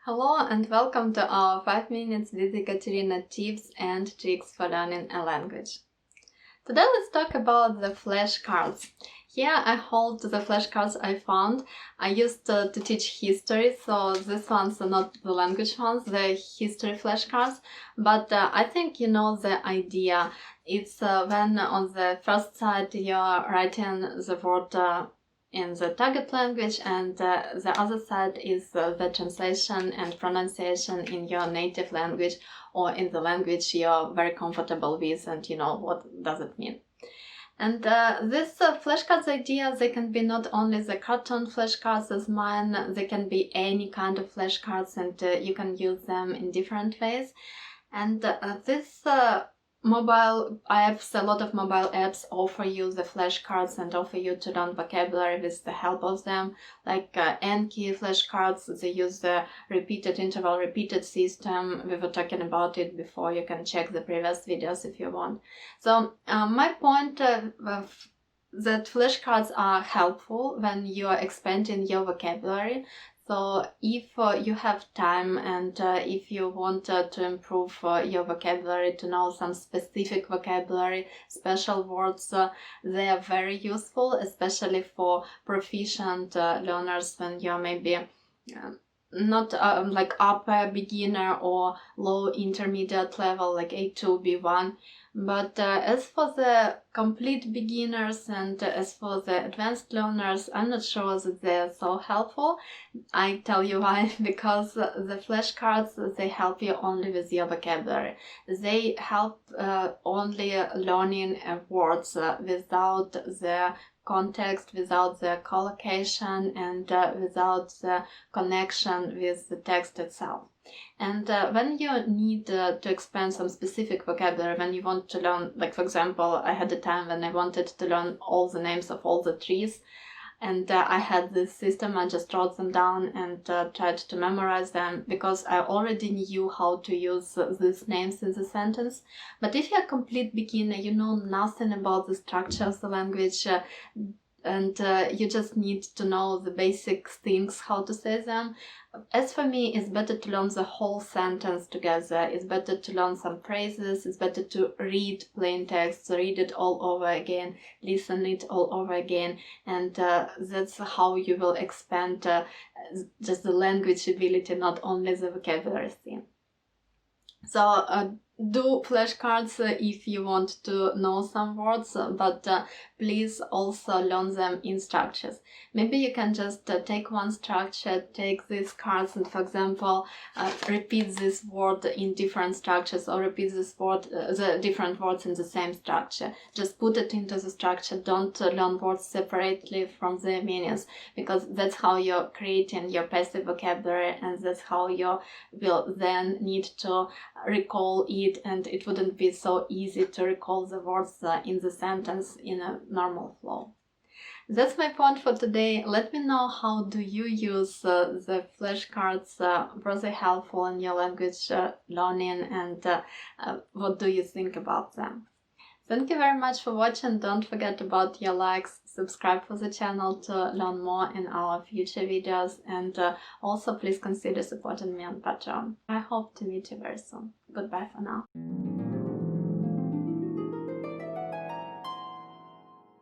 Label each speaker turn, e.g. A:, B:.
A: Hello and welcome to our 5 minutes with Ekaterina tips and tricks for learning a language. Today let's talk about the flashcards. Here I hold the flashcards I found. I used to teach history, so these ones are not the language ones, the history flashcards. But I think you know the idea. It's when on the first side you're writing the word in the target language, and the other side is the translation and pronunciation in your native language or in the language you're very comfortable with and you know what does it mean. And this flashcards idea, they can be not only the cartoon flashcards as mine, they can be any kind of flashcards, and you can use them in different ways. And this mobile apps, a lot of mobile apps offer you the flashcards and offer you to learn vocabulary with the help of them, like Anki flashcards. They use the repeated interval repeated system. We were talking about it before. You can check the previous videos if you want. So my point that flashcards are helpful when you are expanding your vocabulary. So if you have time and if you want to improve your vocabulary, to know some specific vocabulary, special words, they are very useful, especially for proficient learners when you're maybe not like upper beginner or low intermediate level like A2, B1. But as for the complete beginners and as for the advanced learners, I'm not sure that they're so helpful. I tell you why. Because the flashcards, they help you only with your vocabulary. They help only learning words without the context, without the collocation, and without the connection with the text itself. And when you need to expand some specific vocabulary, when you want to learn, like for example, I had a time when I wanted to learn all the names of all the trees, and I had this system. I just wrote them down and tried to memorize them because I already knew how to use these names in the sentence. But if you're a complete beginner, you know nothing about the structure of the language, and you just need to know the basic things, how to say them. As for me, it's better to learn the whole sentence together. It's better to learn some phrases. It's better to read plain text, read it all over again, listen it all over again, and that's how you will expand just the language ability, not only the vocabulary thing. So do flashcards if you want to know some words, but please also learn them in structures. Maybe you can just take one structure, take these cards and, for example, repeat this word in different structures, or repeat this word, the different words in the same structure. Just put it into the structure. Don't learn words separately from their meanings, because that's how you're creating your passive vocabulary, and that's how you will then need to recall it, and it wouldn't be so easy to recall the words in the sentence in a normal flow. That's my point for today. Let me know, how do you use the flashcards? Were they helpful in your language learning, and what do you think about them? Thank you very much for watching. Don't forget about your likes, subscribe for the channel to learn more in our future videos, and also please consider supporting me on Patreon. I hope to meet you very soon. Goodbye for now.